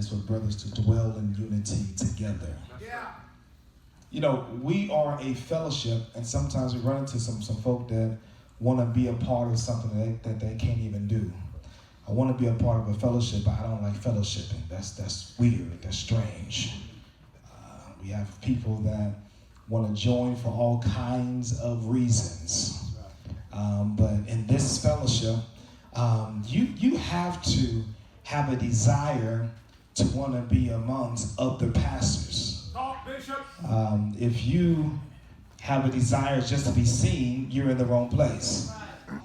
it's for brothers to dwell in unity together. Yeah. You know, we are a fellowship, and sometimes we run into some folk that want to be a part of something that they can't even do. I want to be a part of a fellowship, but I don't like fellowshipping. That's weird. That's strange. We have people that want to join for all kinds of reasons. But in this fellowship, you have to have a desire to want to be amongst other pastors. If you have a desire just to be seen, you're in the wrong place.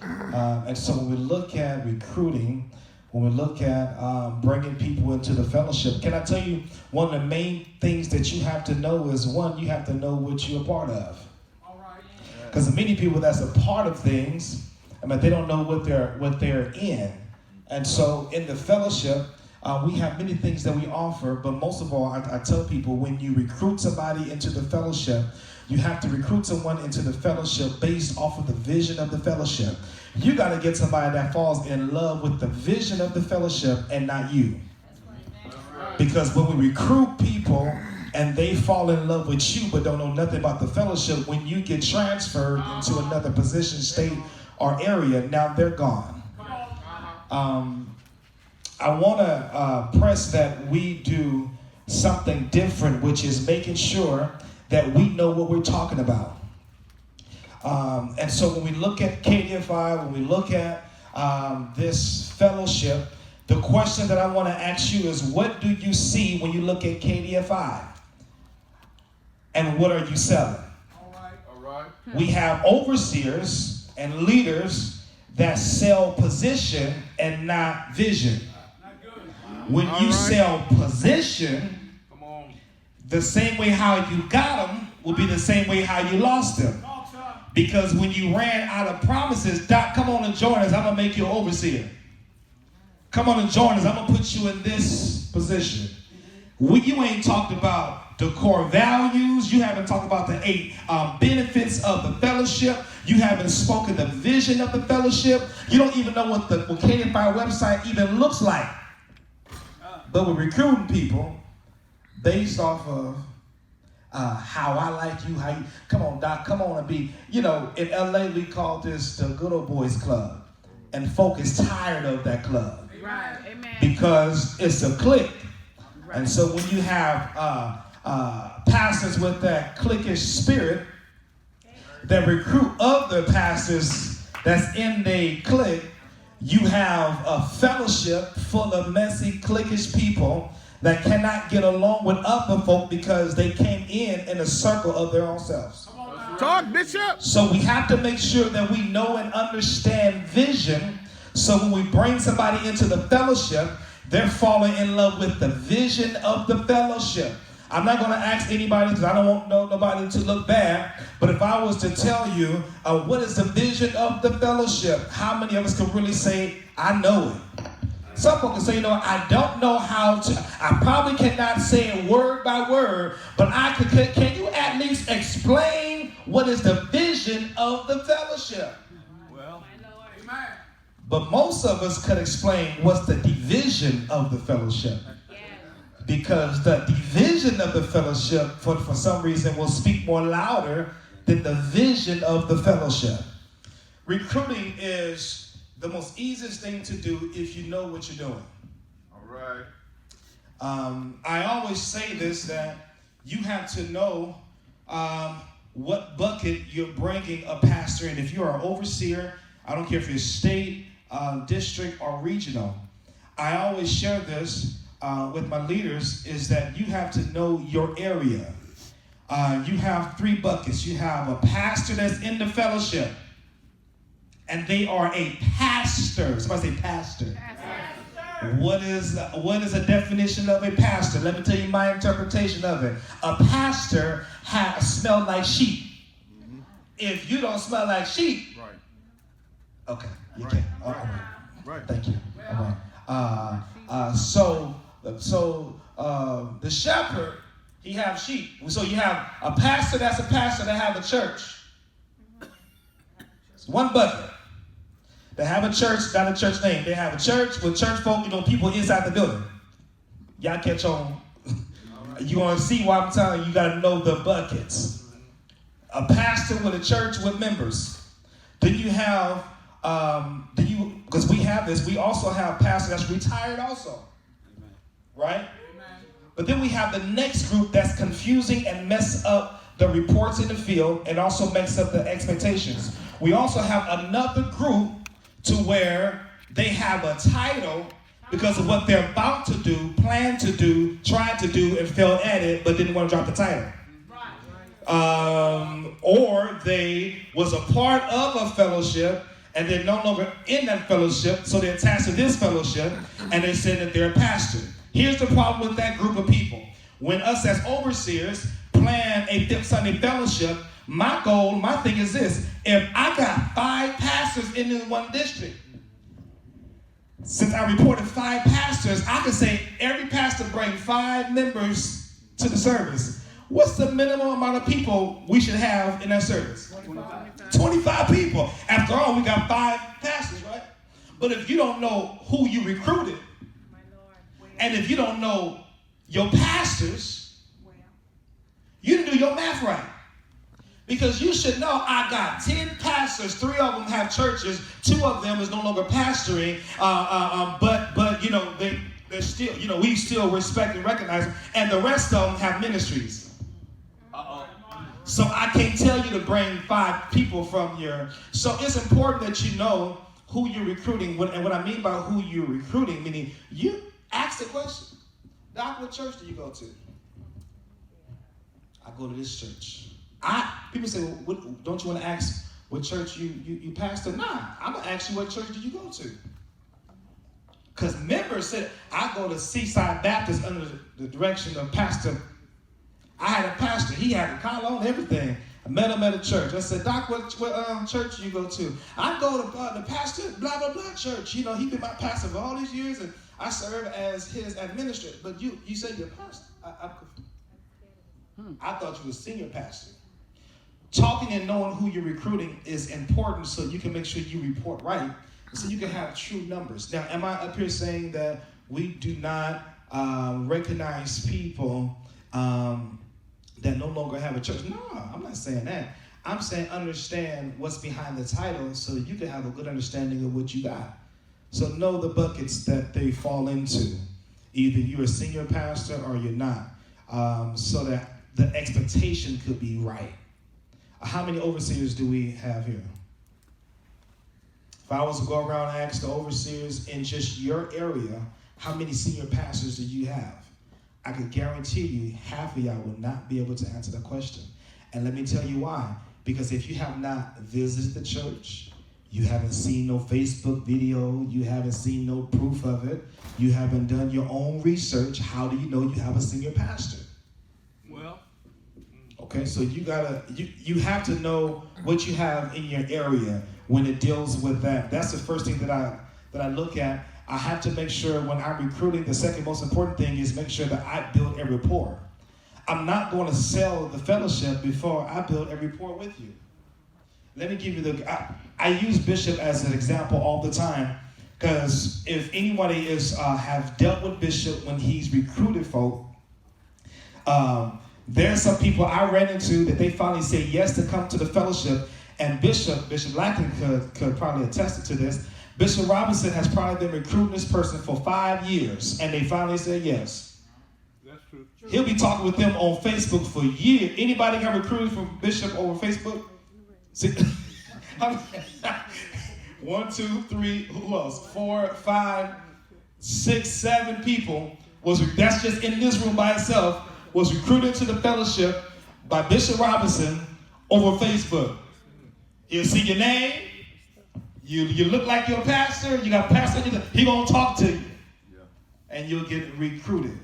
And so when we look at recruiting, when we look at bringing people into the fellowship, can I tell you one of the main things that you have to know is, one, you have to know what you're a part of. Because many people that's a part of things, they don't know what they're in. And so in the fellowship, we have many things that we offer, but most of all, I tell people, when you recruit somebody into the fellowship, you have to recruit someone into the fellowship based off of the vision of the fellowship. You got to get somebody that falls in love with the vision of the fellowship and not you. Because when we recruit people and they fall in love with you but don't know nothing about the fellowship, when you get transferred into another position, state, or area, now they're gone. I want to press that we do something different, which is making sure that we know what we're talking about. And so when we look at KDFI, when we look at this fellowship, the question that I want to ask you is, what do you see when you look at KDFI? And what are you selling? All right. We have overseers and leaders that sell position and not vision. When you sell position, the same way how you got them will be the same way how you lost them. Because when you ran out of promises, Doc, come on and join us. I'm going to make you an overseer. Come on and join us. I'm going to put you in this position. You ain't talked about the core values. You haven't talked about the 8 benefits of the fellowship. You haven't spoken the vision of the fellowship. You don't even know what KDFI website even looks like. But we're recruiting people based off of how I like you, how you, come on, Doc, come on and be, in LA we call this the good old boys club. And folk is tired of that club. Right, amen. Because it's a clique. Right. And so when you have pastors with that cliquish spirit that recruit other pastors that's in their clique, you have a fellowship full of messy, cliquish people that cannot get along with other folk because they came in a circle of their own selves. Talk, Bishop. So we have to make sure that we know and understand vision. So when we bring somebody into the fellowship, they're falling in love with the vision of the fellowship. I'm not going to ask anybody because I don't want nobody to look bad. But if I was to tell you what is the vision of the fellowship, how many of us can really say, I know it? Some people can say, I don't know how to. I probably cannot say it word by word, but can you at least explain what is the vision of the fellowship? Well, amen. But most of us could explain what's the division of the fellowship. Because the division of the fellowship, for some reason, will speak more louder than the vision of the fellowship. Recruiting is the most easiest thing to do if you know what you're doing. All right. I always say this, that you have to know what bucket you're bringing a pastor in. If you're an overseer, I don't care if you're state, district, or regional. I always share this with my leaders, is that you have to know your area. You have 3 buckets. You have a pastor that's in the fellowship, and they are a pastor. Somebody say pastor. Pastor. What is a definition of a pastor? Let me tell you my interpretation of it. A pastor smells like sheep. Mm-hmm. If you don't smell like sheep, right? Okay, you right. can't. All right. Right. Thank you. All right. So the shepherd, he have sheep. So you have a pastor that's a pastor that have a church. It's one bucket. They have a church, not a church name. They have a church with church folk, people inside the building. Y'all catch on. You want to see why I'm telling you, you got to know the buckets. A pastor with a church with members. Then you have, because we have this, we also have pastors that's retired also. Amen. Right? Amen. But then we have the next group that's confusing and mess up the reports in the field and also mess up the expectations. We also have another group to where they have a title because of what they're about to do, plan to do, tried to do, and failed at it, but didn't want to drop the title. Or they was a part of a fellowship and they're no longer in that fellowship, so they're attached to this fellowship and they say that they're a pastor. Here's the problem with that group of people. When us as overseers plan a Fifth Sunday fellowship, my goal, my thing is this: if I got 5 pastors in this one district, since I reported 5 pastors, I can say every pastor bring 5 members to the service. What's the minimum amount of people we should have in that service? 25 people. After all, we got 5 pastors, right? But if you don't know who you recruited, and if you don't know your pastors, you didn't do your math right. Because you should know I got 10 pastors, 3 of them have churches, 2 of them is no longer pastoring, but you know, they're still, you know, we still respect and recognize them, and the rest of them have ministries. So I can't tell you to bring 5 people from your, so it's important that you know who you're recruiting. And what I mean by who you're recruiting, meaning you ask the question, Doc, what church do you go to? I go to this church. People say, well, don't you want to ask what church you pastor? Nah, I'm going to ask you what church do you go to? Because members said, I go to Seaside Baptist under the direction of Pastor. I had a pastor. He had a collar and everything. I met him at a church. I said, Doc, what church do you go to? I go to the pastor, blah, blah, blah church. You know, he's been my pastor for all these years, and I serve as his administrator. But you say you're a pastor. I thought you were a senior pastor. Talking and knowing who you're recruiting is important so you can make sure you report right, so you can have true numbers. Now, am I up here saying that we do not recognize people that no longer have a church? No, I'm not saying that. I'm saying understand what's behind the title so you can have a good understanding of what you got. So know the buckets that they fall into. Either you're a senior pastor or you're not, so that the expectation could be right. How many overseers do we have here? If I was to go around and ask the overseers in just your area, how many senior pastors do you have? I could guarantee you half of y'all will not be able to answer the question. And let me tell you why. Because if you have not visited the church, you haven't seen no Facebook video, you haven't seen no proof of it, you haven't done your own research, how do you know you have a senior pastor? Well, okay, so you have to know what you have in your area when it deals with that. That's the first thing that I look at. I have to make sure when I'm recruiting, the second most important thing is make sure that I build a rapport. I'm not going to sell the fellowship before I build a rapport with you. Let me give you I use Bishop as an example all the time, because if anybody have dealt with Bishop when he's recruited folk, there's some people I ran into that they finally say yes to come to the fellowship, and Bishop Lacken could probably attest to this. Bishop Robinson has probably been recruiting this person for 5 years, and they finally said yes. That's true. He'll be talking with them on Facebook for years. Anybody got recruited from Bishop over Facebook? See? 1, 2, 3, who else? 4, 5, 6, 7 people that's just in this room by itself was recruited to the fellowship by Bishop Robinson over Facebook. You'll see your name. You look like you're a pastor. You got a pastor. He gonna talk to you, and you'll get recruited.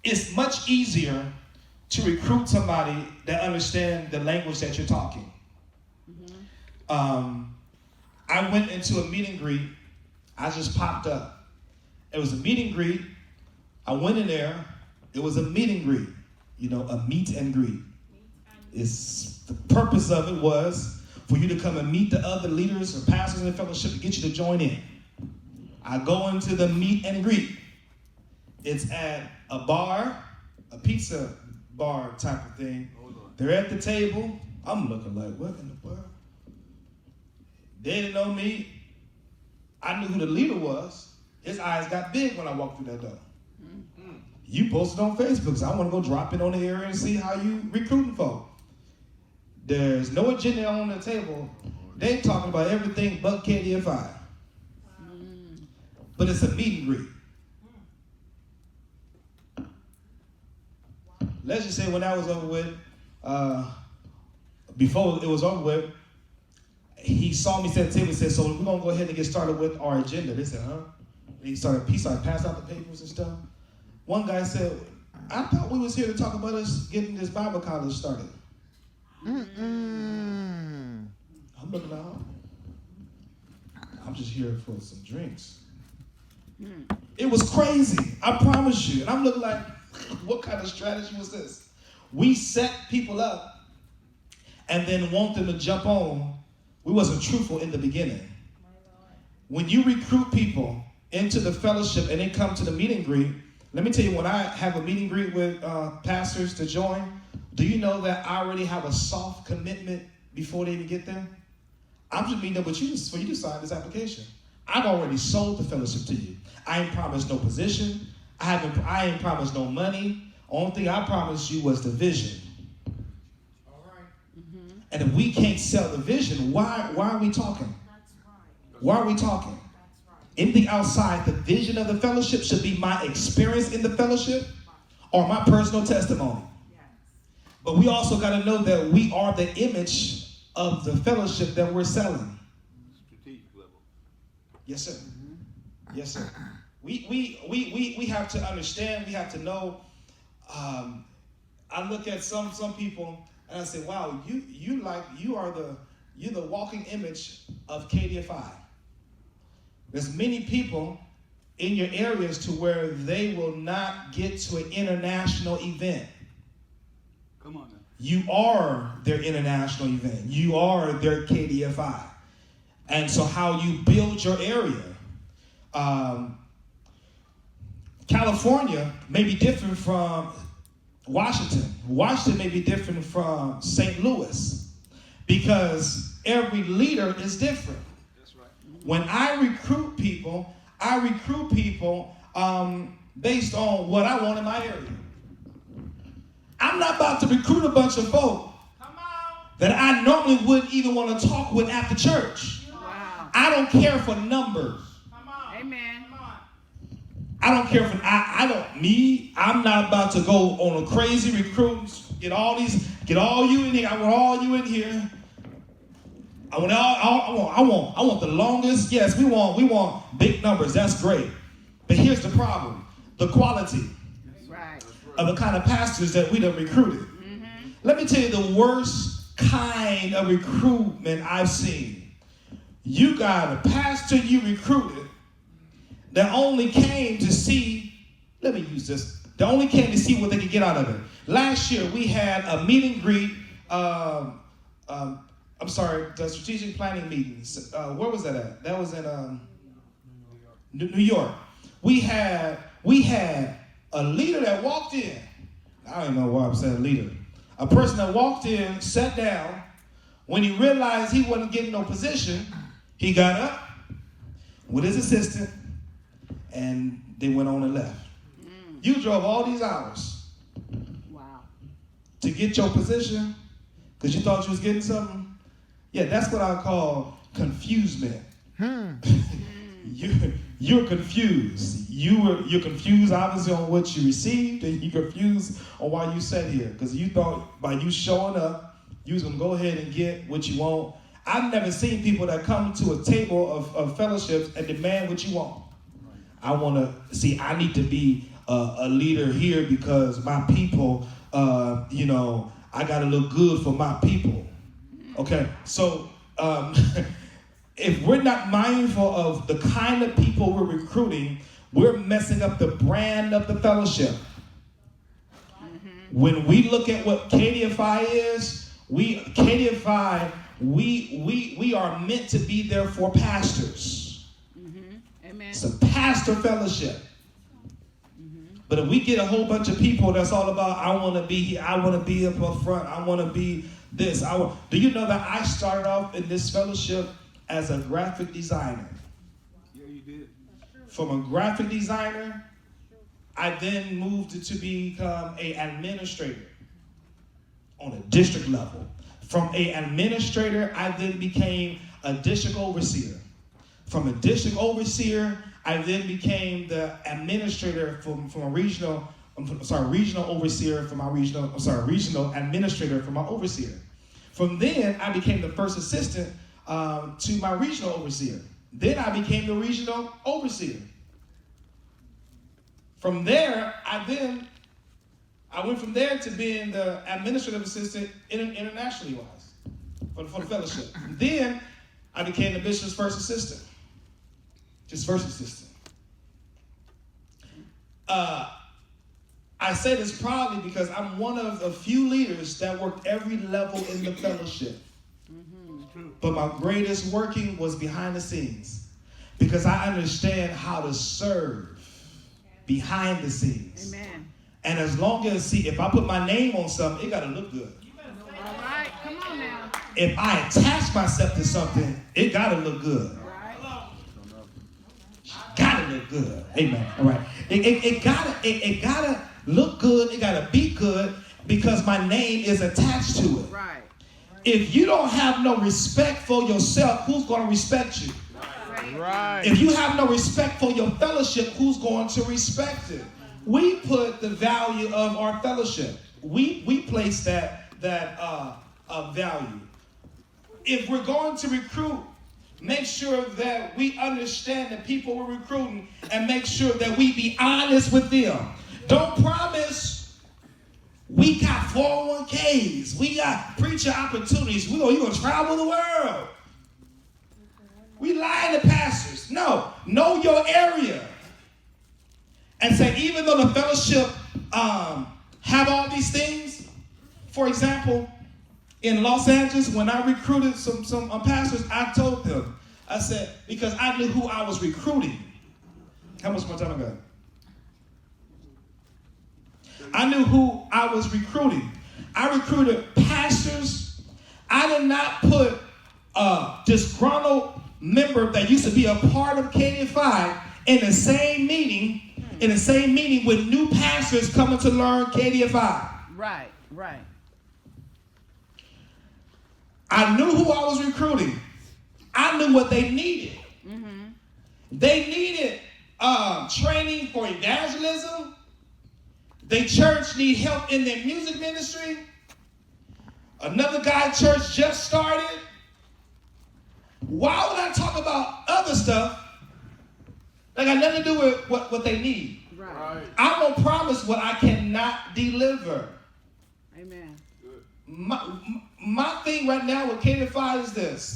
It's much easier to recruit somebody that understands the language that you're talking. I went into a meet and greet. I just popped up. It was a meet and greet. I went in there. It was a meet and greet. You know, a meet and greet. The purpose of it was for you to come and meet the other leaders or pastors in the fellowship to get you to join in. I go into the meet and greet. It's at a bar, a pizza bar type of thing. They're at the table. I'm looking like, what in the world? They didn't know me. I knew who the leader was. His eyes got big when I walked through that door. You posted on Facebook, so I want to go drop in on the area and see how you recruiting folk. There's no agenda on the table. They talking about everything but KDFI. But it's a meet and greet. Let's just say when that was over with, before it was over with, he saw me sit at the table and said, so we're going to go ahead and get started with our agenda. They said, huh? And he started passing out the papers and stuff. One guy said, I thought we was here to talk about us getting this Bible college started. I'm looking out. I'm just here for some drinks. It was crazy. I promise you. And I'm looking like, what kind of strategy was this? We set people up and then want them to jump on. We wasn't truthful in the beginning. When you recruit people into the fellowship and they come to the meet and greet, let me tell you, when I have a meet and greet with pastors to join, do you know that I already have a soft commitment before they even get there? I'm just meeting up with you for you to sign this application. I've already sold the fellowship to you. I ain't promised no position. I ain't promised no money. Only thing I promised you was the vision. All right. Mm-hmm. And if we can't sell the vision, why are we talking? That's right. Why are we talking? That's right. Anything outside the vision of the fellowship should be my experience in the fellowship or my personal testimony. Yes. But we also got to know that we are the image of the fellowship that we're selling. Strategic level. Yes, sir. Yes, sir. We have to understand. We have to know. I look at some people and I say, "Wow, you're the walking image of KDFI." There's many people in your areas to where they will not get to an international event. Come on now. You are their international event. You are their KDFI. And so how you build your area. California may be different from Washington. Washington may be different from St. Louis because every leader is different. That's right. When I recruit people based on what I want in my area. I'm not about to recruit a bunch of folk that I normally wouldn't even want to talk with after church. Wow. I don't care for numbers. Amen. I don't care for I'm not about to go on a crazy recruiting, get all you in here. I want all you in here. I want the longest. Yes, we want big numbers. That's great. But here's the problem. The quality Right. of the kind of pastors that we done recruited. Mm-hmm. Let me tell you the worst kind of recruitment I've seen. You got a pastor you recruited that only came to see, they only came to see what they could get out of it. Last year we had a meet and greet, the strategic planning meetings. Where was that at? That was in New York. We had a leader that walked in. I don't know why I'm saying leader. A person that walked in, sat down. When he realized he wasn't getting no position, he got up with his assistant, and they went on and left. You drove all these hours Wow. to get your position because you thought you was getting something. Yeah, that's what I call confusement. You're confused. You're confused obviously on what you received, and you're confused on why you sat here because you thought by you showing up, you was gonna go ahead and get what you want. I've never seen people that come to a table of fellowships and demand what you want. I need to be a leader here because my people, I gotta look good for my people. Okay, so if we're not mindful of the kind of people we're recruiting, we're messing up the brand of the fellowship. When we look at what KDFI is, we are meant to be there for pastors. Amen. It's a pastor fellowship. But if we get a whole bunch of people that's all about, I want to be here, I want to be up front, I want to be this. Do you know that I started off in this fellowship as a graphic designer? Yeah, you did. From a graphic designer, I then moved to become an administrator on a district level. From an administrator, I then became a district overseer. From a district overseer, I then became the administrator from a regional overseer for my regional administrator for my overseer. From then, I became the first assistant to my regional overseer. Then I became the regional overseer. From there, I went from there to being the administrative assistant internationally wise for the fellowship. Then I became the bishop's first assistant. Just first assistant. I say this proudly because I'm one of a few leaders that worked every level in the fellowship. But my greatest working was behind the scenes because I understand how to serve behind the scenes. Amen. And as long as, if I put my name on something, it got to look good. All right, come on now. If I attach myself to something, it got to look good. Right. Gotta look good. Amen. All right. It gotta look good. It gotta be good because my name is attached to it. Right. If you don't have no respect for yourself, who's gonna respect you? Right. If you have no respect for your fellowship, who's going to respect it? We put the value of our fellowship. We place that value. If we're going to recruit, make sure that we understand the people we're recruiting and make sure that we be honest with them. Don't promise we got 401ks, we got preacher opportunities, you're going to travel the world. We lying to pastors. No, know your area. And say, even though the fellowship have all these things, for example, in Los Angeles, when I recruited some pastors, I told them, I said, because I knew who I was recruiting. How much more time I got? I knew who I was recruiting. I recruited pastors. I did not put a disgruntled member that used to be a part of KD5 in the same meeting with new pastors coming to learn KD5. Right, right. I knew who I was recruiting. I knew what they needed. Mm-hmm. They needed training for evangelism. Their church need help in their music ministry. Another guy church just started. Why would I talk about other stuff that got nothing to do with what they need? Right. I'm going to promise what I cannot deliver. Amen. My thing right now with KD5 is this.